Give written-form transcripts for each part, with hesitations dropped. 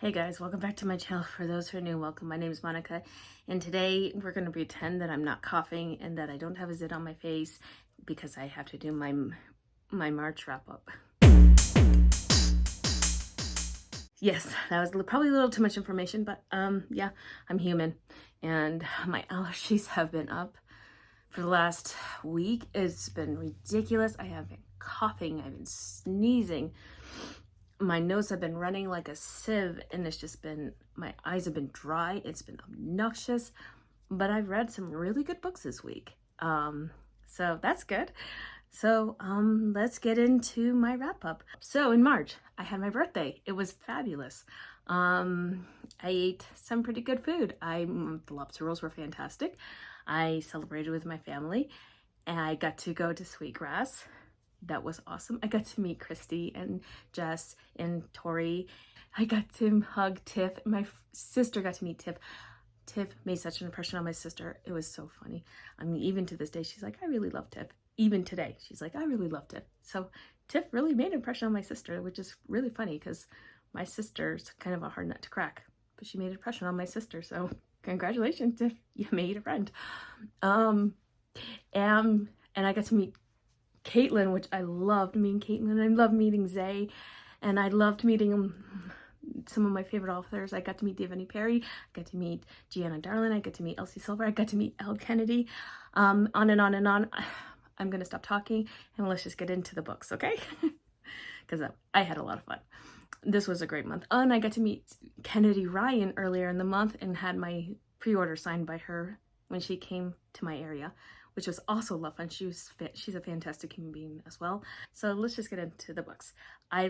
Hey guys, welcome back to my channel. For those who are new, welcome. My name is Monica, and today we're going to pretend that I'm not coughing and that I don't have a zit on my face because I have to do my March wrap up. Yes, that was probably a little too much information, but yeah, I'm human, and my allergies have been up for the last week. It's been ridiculous. I have been coughing, I've been sneezing. My nose have been running like a sieve, and it's just been, my eyes have been dry. It's been obnoxious, but I've read some really good books this week. So that's good. So let's get into my wrap up. So in March, I had my birthday. It was fabulous. I ate some pretty good food. The lobster rolls were fantastic. I celebrated with my family, and I got to go to Sweetgrass. That was awesome. I got to meet Christy and Jess and Tori. I got to hug Tiff. My sister got to meet Tiff. Tiff made such an impression on my sister. It was so funny. I mean, even to this day, she's like, I really love Tiff. Even today, she's like, I really love Tiff. So Tiff really made an impression on my sister, which is really funny because my sister's kind of a hard nut to crack, but she made an impression on my sister. So congratulations, Tiff. You made a friend. And I got to meet Caitlin, which I loved meeting Caitlin. I loved meeting Zay, and I loved meeting some of my favorite authors. I got to meet Devani Perry, I got to meet Gianna Darlin, I got to meet Elsie Silver, I got to meet Elle Kennedy, on and on and on. I'm gonna stop talking and let's just get into the books, okay? Because I had a lot of fun. This was a great month. Oh, and I got to meet Kennedy Ryan earlier in the month and had my pre-order signed by her when she came to my area, which was also a lot of fun. She's a fantastic human being as well. So let's just get into the books. I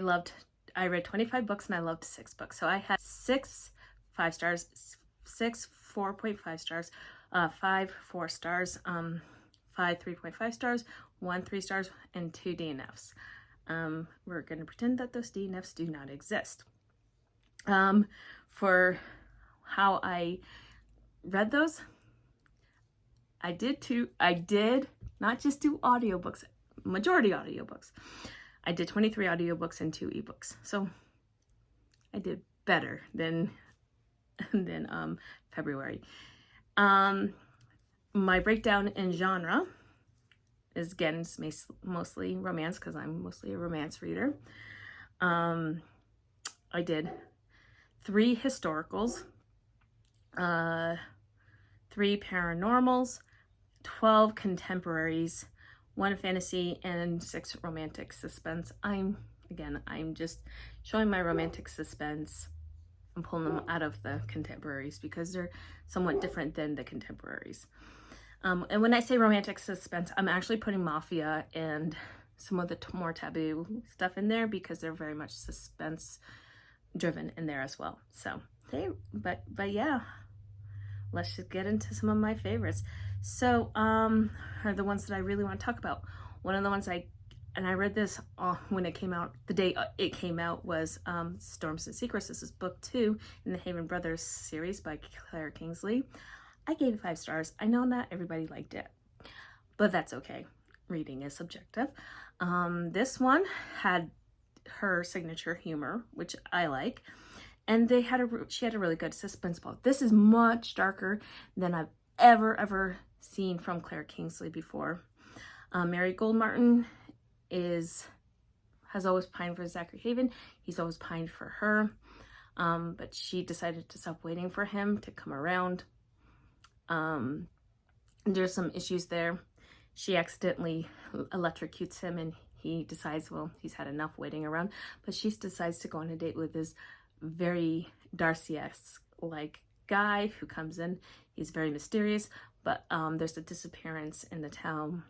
read 25 books and I loved 6 books. So I had 6 5 stars, 6 4.5 stars, 5 4 stars, 5 3.5 stars, 1 3 stars, and 2 DNFs. We're going to pretend that those DNFs do not exist. For how I read those, I did not just do audiobooks, majority audiobooks. I did 23 audiobooks and 2 ebooks. So I did better than February. My breakdown in genre is, again, mostly romance because I'm mostly a romance reader. I did 3 historicals, 3 paranormals, 12 contemporaries, 1 fantasy, and 6 romantic suspense. I'm just showing my romantic suspense. I'm pulling them out of the contemporaries because they're somewhat different than the contemporaries. And when I say romantic suspense, I'm actually putting mafia and some of the more taboo stuff in there because they're very much suspense driven in there as well. So, but yeah, let's just get into some of my favorites. So, are the ones that I really want to talk about. One of the ones I read this when it came out, the day it came out, was Storms and Secrets. This is book 2 in the Haven Brothers series by Claire Kingsley. I gave it 5 stars. I know not everybody liked it, but that's okay. Reading is subjective. This one had her signature humor, which I like. And she had a really good suspense plot. This is much darker than I've ever seen from Claire Kingsley before. Mary Goldmartin has always pined for Zachary Haven. He's always pined for her. But she decided to stop waiting for him to come around. There's some issues there. She accidentally electrocutes him and he decides, well, he's had enough waiting around. But she decides to go on a date with this very Darcy-esque like guy who comes in. He's very mysterious, but there's a disappearance in the town.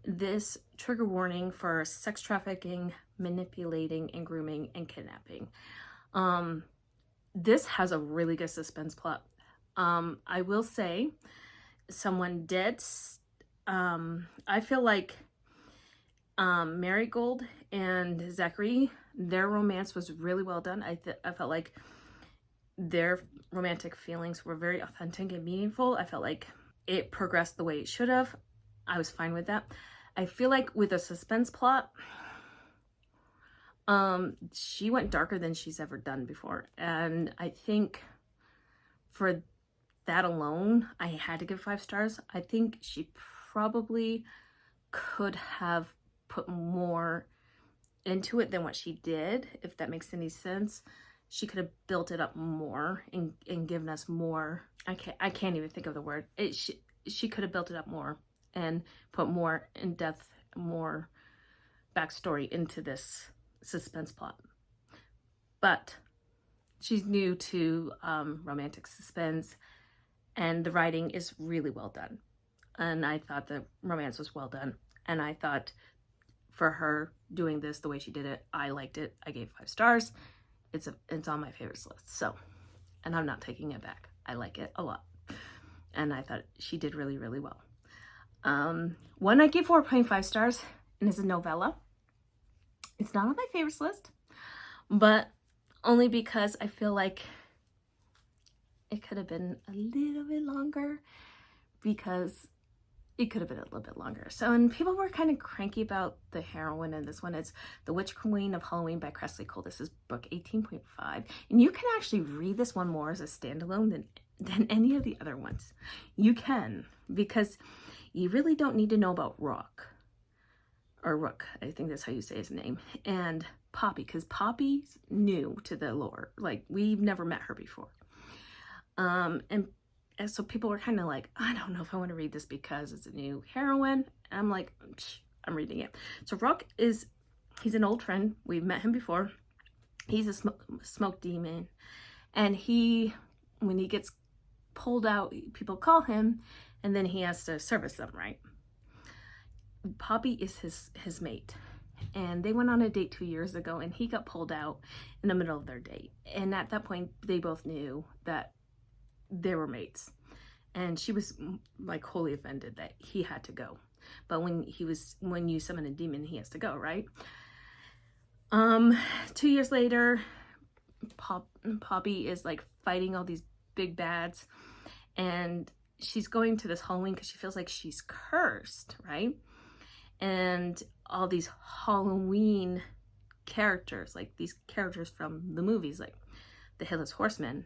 This trigger warning for sex trafficking, manipulating, and grooming, and kidnapping. This has a really good suspense plot. I will say someone did, I feel like Marigold and Zachary, their romance was really well done. I felt like their romantic feelings were very authentic and meaningful. I felt like it progressed the way it should have. I was fine with that. I feel like with a suspense plot, She went darker than she's ever done before. And I think for that alone, I had to give 5 stars. I think she probably could have put more into it than what she did, if that makes any sense. She could have built it up more and given us more. I can't even think of the word. She could have built it up more and put more in depth, more backstory into this suspense plot. But she's new to romantic suspense, and the writing is really well done. And I thought the romance was well done. And I thought for her doing this the way she did it, I liked it. I gave 5 stars. It's on my favorites list. So, and I'm not taking it back. I like it a lot. And I thought she did really, really well. One I gave 4.5 stars, and is a novella. It's not on my favorites list, but only because I feel like it could have been a little bit longer, because it could have been a little bit longer. So, and people were kind of cranky about the heroine in this one. It's The Witch Queen of Halloween by Cressley Cole. This is book 18.5. And you can actually read this one more as a standalone than any of the other ones. You can, because you really don't need to know about Rook, I think that's how you say his name, and Poppy, because Poppy's new to the lore. Like, we've never met her before. And so people were kind of like, I don't know if I want to read this because it's a new heroine. And I'm like, I'm reading it. So Rook he's an old friend. We've met him before. He's a smoke demon. And when he gets pulled out, people call him, and then he has to service them, right? Poppy is his mate. And they went on a date 2 years ago, and he got pulled out in the middle of their date. And at that point, they both knew that they were mates, and she was like wholly offended that he had to go. But when you summon a demon, he has to go, right? 2 years later, Poppy is like fighting all these big bads, and she's going to this Halloween because she feels like she's cursed, right? And all these Halloween characters, like these characters from the movies, like the Headless Horseman,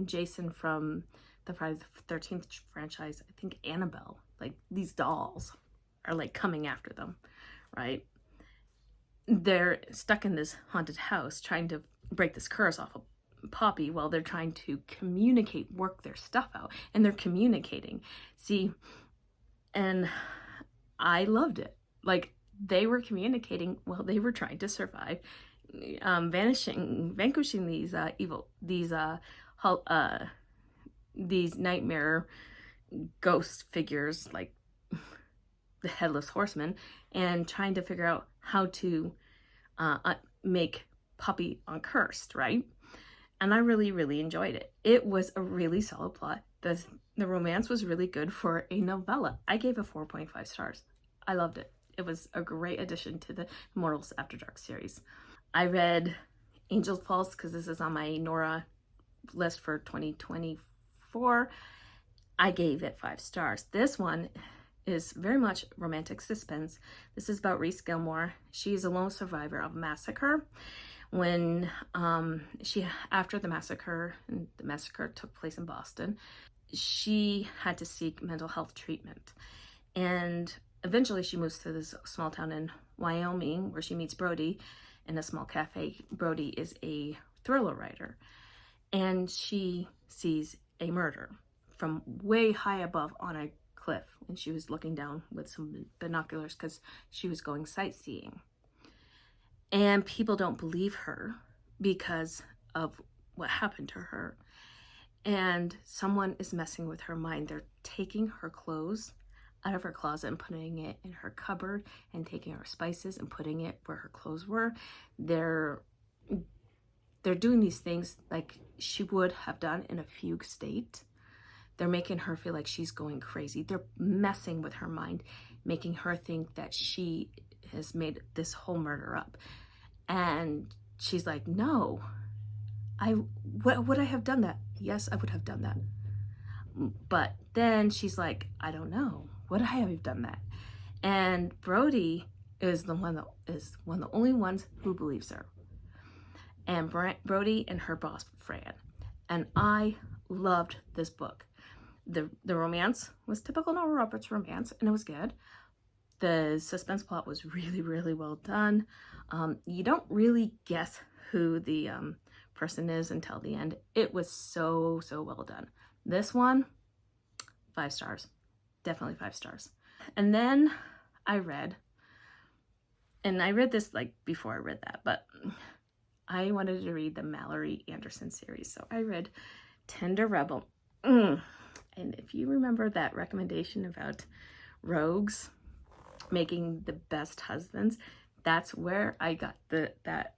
Jason from the Friday the 13th franchise, I think Annabelle, like these dolls are like coming after them, right? They're stuck in this haunted house trying to break this curse off of Poppy while they're trying to communicate, work their stuff out, and they're communicating. See, and I loved it. Like, they were communicating while they were trying to survive, vanquishing these nightmare ghost figures like the Headless Horseman, and trying to figure out how to make Poppy uncursed, right? And I really, really enjoyed it. It was a really solid plot. The romance was really good for a novella. I gave it 4.5 stars. I loved it. It was a great addition to the Immortals After Dark series. I read Angel Falls because this is on my Nora list for 2024. I gave it 5 stars. This one is very much romantic suspense. This is about Reese Gilmore. She's a lone survivor of a massacre. When after the massacre, and the massacre took place in Boston, she had to seek mental health treatment. And eventually she moves to this small town in Wyoming where she meets Brody in a small cafe. Brody is a thriller writer, and she sees a murder from way high above on a cliff, and she was looking down with some binoculars because she was going sightseeing. And people don't believe her because of what happened to her. And someone is messing with her mind. They're taking her clothes out of her closet and putting it in her cupboard, and taking her spices and putting it where her clothes were. They're doing these things like she would have done in a fugue state. They're making her feel like she's going crazy. They're messing with her mind, making her think that she has made this whole murder up. And she's like, no, would I have done that? Yes, I would have done that. But then she's like, I don't know. Would I have done that? And Brody is one of the only ones who believes her. And Brody and her boss, Fran. And I loved this book. The romance was typical Nora Roberts romance, and it was good. The suspense plot was really, really well done. You don't really guess who the person is until the end. It was so well done. This one, 5 stars. Definitely 5 stars. And then I read this like before I read that, but I wanted to read the Mallory Anderson series. So I read Tender Rebel. And if you remember that recommendation about rogues making the best husbands, that's where I got that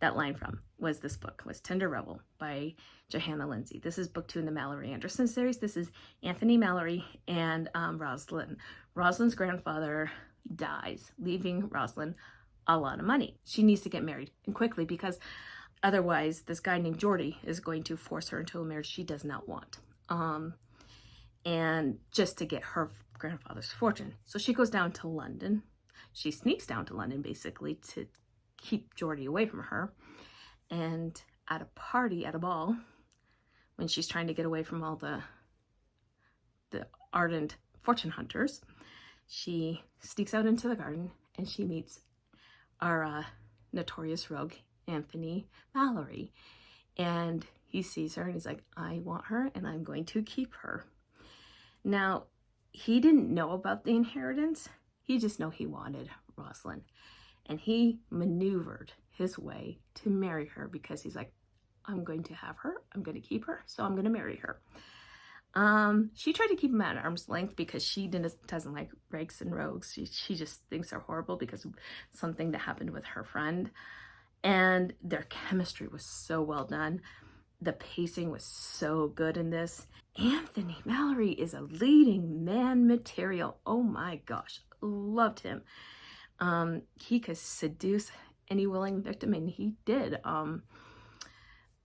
line from, was this book, was Tender Rebel by Johanna Lindsey. This is book 2 in the Mallory Anderson series. This is Anthony Mallory and Rosalind. Rosalind's grandfather dies, leaving Rosalind a lot of money. She needs to get married, and quickly, because otherwise this guy named Jordy is going to force her into a marriage she does not want. And just to get her grandfather's fortune. So she goes down to London. She sneaks down to London basically to keep Jordy away from her. And at a party, at a ball, when she's trying to get away from all the ardent fortune hunters, she sneaks out into the garden and she meets our notorious rogue, Anthony Mallory. And he sees her and he's like, I want her and I'm going to keep her. Now, he didn't know about the inheritance. He just knew he wanted Rosalind. And he maneuvered his way to marry her because he's like, I'm going to have her, I'm going to keep her, so I'm going to marry her. She tried to keep him at arm's length because she doesn't like rakes and rogues. She just thinks they're horrible because of something that happened with her friend. And their chemistry was so well done. The pacing was so good in this. Anthony Mallory is a leading man material. Oh my gosh, loved him. He could seduce any willing victim, and he did.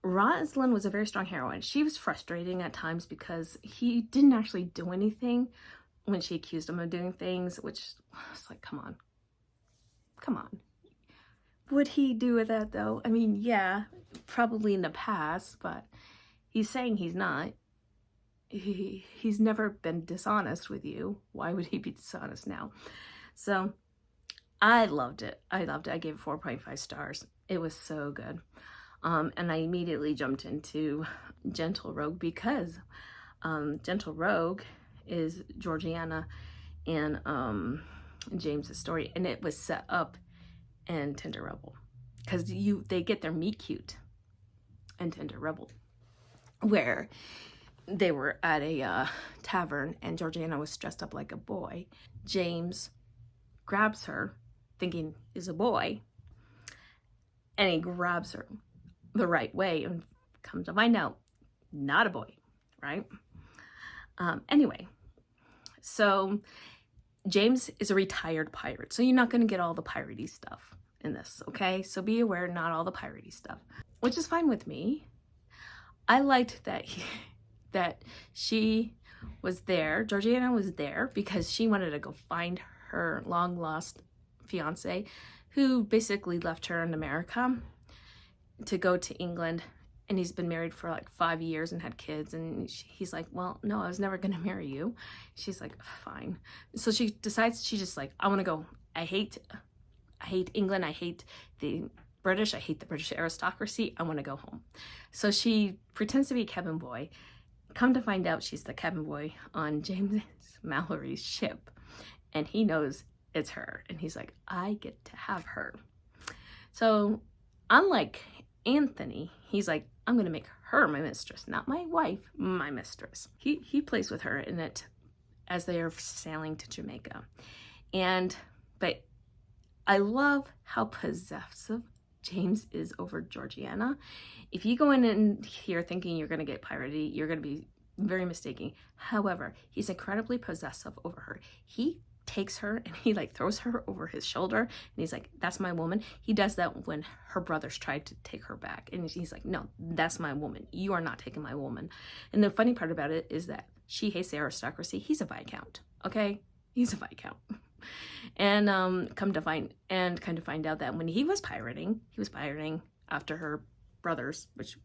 Rosalind was a very strong heroine. She was frustrating at times because he didn't actually do anything when she accused him of doing things, which was like, come on. Would he do that though? I mean, yeah, probably in the past, but he's saying he's not. He's never been dishonest with you. Why would he be dishonest now? So I loved it. I gave it 4.5 stars. It was so good. And I immediately jumped into Gentle Rogue because Gentle Rogue is Georgiana and James's story, and it was set up in Tender Rebel because they get their meet cute in Tender Rebel, where they were at a tavern and Georgiana was dressed up like a boy. James grabs her thinking is a boy, and he grabs her the right way and comes to find out not a boy, right? Anyway, so James is a retired pirate, so you're not going to get all the piratey stuff in this, okay? So be aware, not all the piratey stuff, which is fine with me. I liked that she was there, Georgiana was there, because she wanted to go find her long lost fiance, who basically left her in America to go to England, and he's been married for like 5 years and had kids, and he's like, well, no, I was never gonna marry you. She's like, fine. So she decides, she just like, I want to go. I hate England. I hate the British. I hate the British aristocracy. I want to go home. So she pretends to be a cabin boy. Come to find out, she's the cabin boy on James Mallory's ship, and he knows it's her, and he's like, I get to have her. So unlike Anthony, he's like, I'm gonna make her my mistress, not my wife, my mistress. He plays with her in it as they are sailing to Jamaica. But I love how possessive James is over Georgiana. If you go in here thinking you're gonna get piratey, you're gonna be very mistaken. However, he's incredibly possessive over her. He takes her and he like throws her over his shoulder and he's like, that's my woman. He does that when her brothers tried to take her back, and he's like, no, that's my woman, you are not taking my woman. And the funny part about it is that she hates the aristocracy. He's a viscount, okay? He's a viscount. And come to find out that when he was pirating after her brothers, which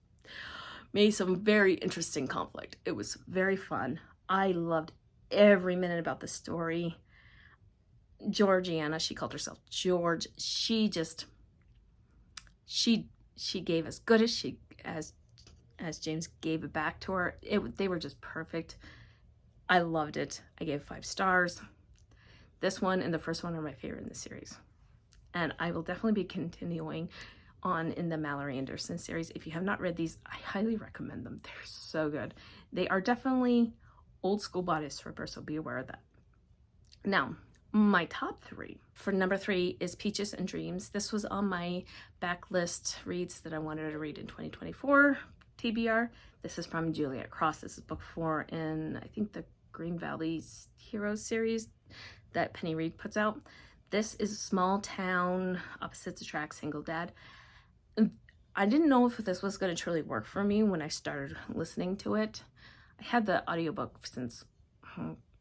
made some very interesting conflict. It was very fun. I loved every minute about the story. Georgiana, she called herself George. She gave as good as James gave it back to her. They were just perfect. I loved it. I gave 5 stars. This one and the first one are my favorite in the series. And I will definitely be continuing on in the Mallory Anderson series. If you have not read these, I highly recommend them. They're so good. They are definitely old school body strippers, so be aware of that. Now, my top 3. For number 3 is Peaches and Dreams. This was on my backlist reads that I wanted to read in 2024, TBR. This is from Juliet Cross. This is book 4 in, I think, the Green Valley Heroes series that Penny Reed puts out. This is a small town, opposites attract, single dad. I didn't know if this was going to truly work for me when I started listening to it. I had the audiobook since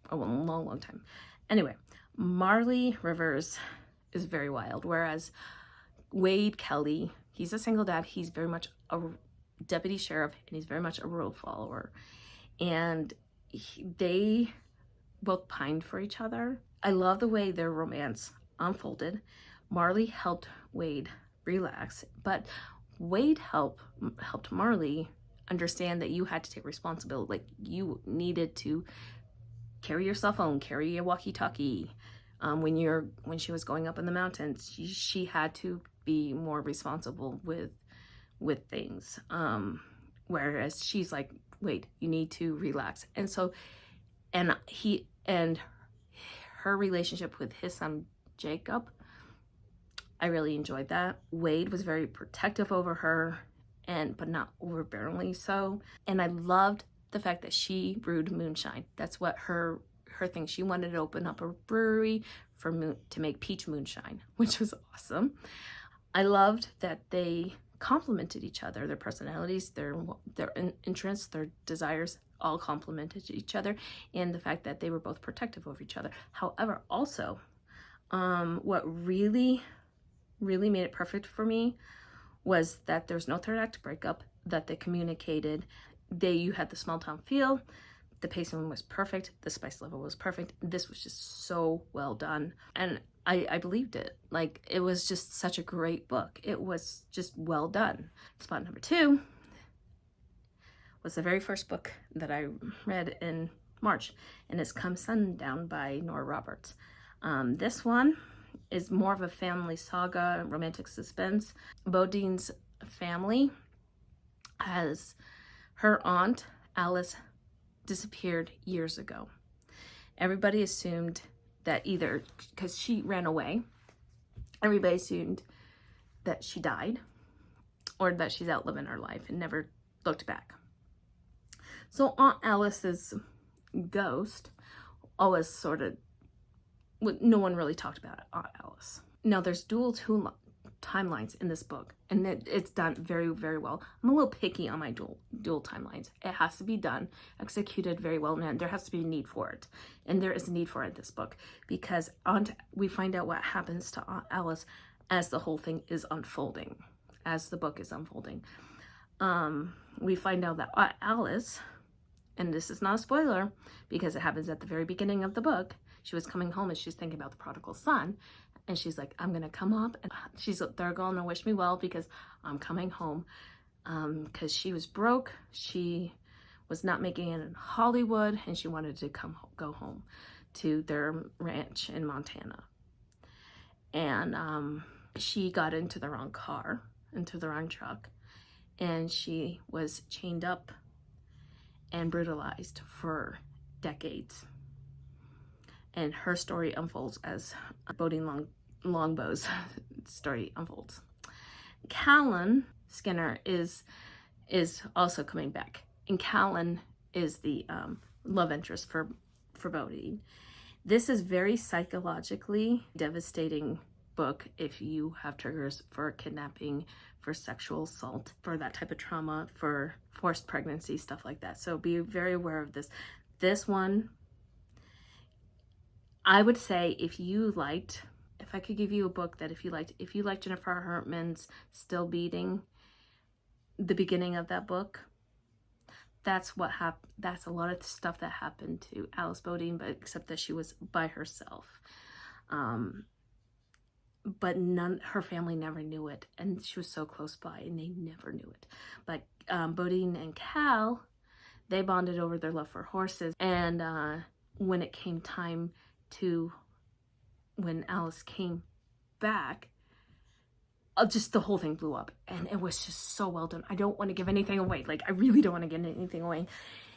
a long time. Anyway, Marley Rivers is very wild, whereas Wade Kelly, he's a single dad. He's very much a deputy sheriff, and he's very much a rule follower. And they both pined for each other. I love the way their romance unfolded. Marley helped Wade relax, but Wade helped Marley understand that you had to take responsibility. Like, you needed to carry your cell phone, carry a walkie-talkie. When she was going up in the mountains, she had to be more responsible with things. Whereas she's like, wait, you need to relax. And so, and her relationship with his son Jacob, I really enjoyed that. Wade was very protective over her, but not overbearingly so. And I loved the fact that she brewed moonshine. That's what her thing. She wanted to open up a brewery to make peach moonshine, which was awesome. I loved that they complemented each other. Their personalities, their interests, their desires all complemented each other, and the fact that they were both protective of each other. However, also, what really made it perfect for me was that there's no third act breakup, that they communicated. You had the small town feel. The pacing was perfect. The spice level was perfect. This was just so well done. And I believed it. Like, it was just such a great book. It was just well done. Spot number 2 was the very first book that I read in March, and it's Come Sundown by Nora Roberts. This one is more of a family saga, romantic suspense. Bodine's family has her aunt, Alice, disappeared years ago. Everybody assumed that either, because she ran away, everybody assumed that she died or that she's outliving her life and never looked back. So Aunt Alice's ghost always sort of, no one really talked about Aunt Alice. Now, there's dual timelines in this book, and it's done very, very well. I'm a little picky on my dual timelines. It has to be done, executed very well, and there has to be a need for it. And there is a need for it in this book, because we find out what happens to Aunt Alice as the whole thing is unfolding, as the book is unfolding. We find out that Aunt Alice, and this is not a spoiler because it happens at the very beginning of the book, she was coming home and she's thinking about the prodigal son. And she's like, I'm going to come up, and they're going to wish me well because I'm coming home. Because she was broke. She was not making it in Hollywood, and she wanted to go home to their ranch in Montana. And she got into the wrong car, into the wrong truck, and she was chained up and brutalized for decades. And her story unfolds as Bodine Longbow's story unfolds. Callan Skinner is also coming back, and Callan is the love interest for Bodine. This is very psychologically devastating book if you have triggers for kidnapping, for sexual assault, for that type of trauma, for forced pregnancy, stuff like that. So be very aware of this. This one, I would say if I could give you a book that if you liked Jennifer Hartman's Still Beating, the beginning of that book, that's what happened. That's a lot of stuff that happened to Alice Bodine, but except that she was by herself. But her family never knew it, and she was so close by, and they never knew it. But Bodine and Cal, they bonded over their love for horses, and when it came time to, when Alice came back, just the whole thing blew up, and it was just so well done. I don't want to give anything away. Like, I really don't want to give anything away.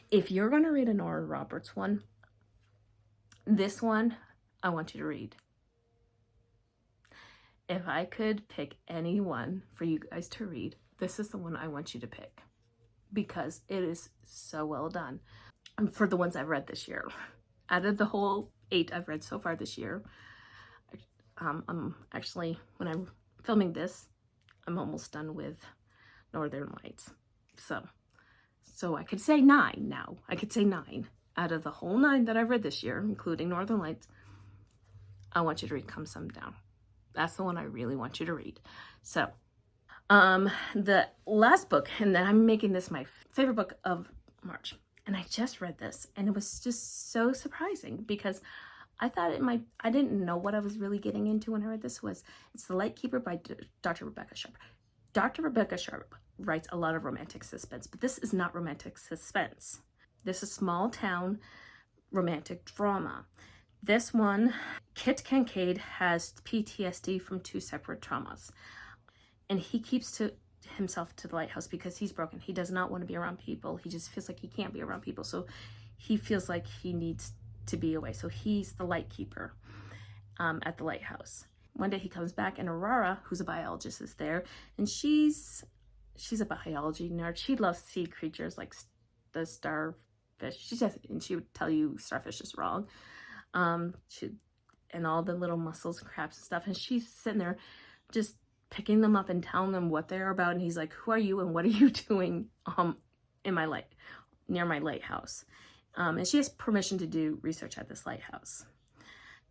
If you're going to read a Nora Roberts one, this one I want you to read. If I could pick any one for you guys to read, this is the one I want you to pick, because it is so well done. And for the ones I've read this year, out of the whole 8 I've read so far this year, I'm actually, when I'm filming this, I'm almost done with Northern Lights. So I could say 9 now. I could say 9. Out of the whole 9 that I've read this year, including Northern Lights, I want you to read Come Sundown. That's the one I really want you to read. So, the last book, and then I'm making this my favorite book of March, and I just read this, and it was just so surprising because I thought I didn't know what I was really getting into when I read this. It's The Lightkeeper by Dr. Rebecca Sharp. Dr. Rebecca Sharp writes a lot of romantic suspense, but this is not romantic suspense. This is small town romantic drama. This one, Kit Kincaid has PTSD from 2 separate traumas, and he keeps to himself to the lighthouse because he's broken. He does not want to be around people. He just feels like he can't be around people, so he feels like he needs to be away. So he's the light keeper at the lighthouse. One day he comes back, and Aurora, who's a biologist, is there, and she's a biology nerd. She loves sea creatures like the starfish. She would tell you starfish is wrong. And all the little mussels and crabs and stuff, and she's sitting there just picking them up and telling them what they're about, and he's like, who are you and what are you doing near my lighthouse? And she has permission to do research at this lighthouse,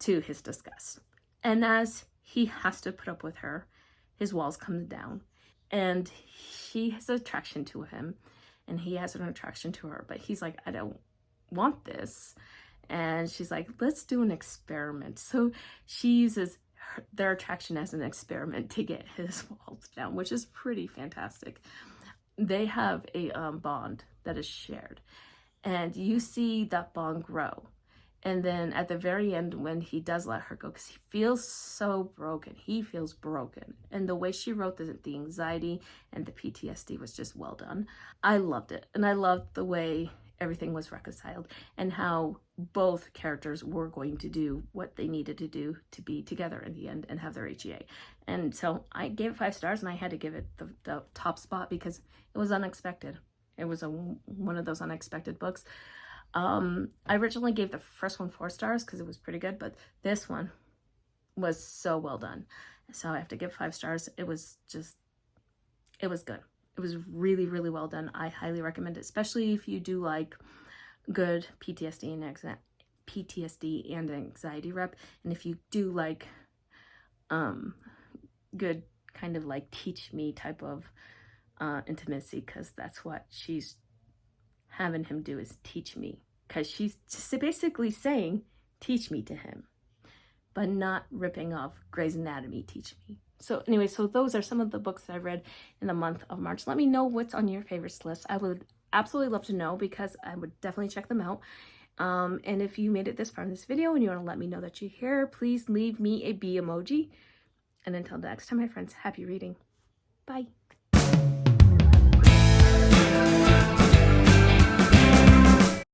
to his disgust. And as he has to put up with her, his walls come down, and she has an attraction to him, and he has an attraction to her, but he's like, I don't want this. And she's like, let's do an experiment. So she uses their attraction as an experiment to get his walls down, which is pretty fantastic. They have a bond that is shared, and you see that bond grow. And then at the very end, when he does let her go, because he feels so broken, he feels broken. And the way she wrote the anxiety and the PTSD was just well done. I loved it. And I loved the way everything was reconciled and how both characters were going to do what they needed to do to be together in the end and have their HEA. And so I gave it 5 stars, and I had to give it the top spot because it was unexpected. It was one of those unexpected books. I originally gave the first one 4 stars because it was pretty good, but this one was so well done. So I have to give 5 stars. It was good. It was really, really well done. I highly recommend it, especially if you do like good PTSD and anxiety rep, and if you do like good kind of like teach me type of intimacy, because that's what she's having him do, is teach me, because she's just basically saying teach me to him, but not ripping off Grey's Anatomy teach me. So anyway, so those are some of the books that I've read in the month of March. Let me know what's on your favorites list. I would absolutely love to know, because I would definitely check them out. And if you made it this far in this video and you want to let me know that you're here, please leave me a B emoji. And until next time, my friends, happy reading. Bye.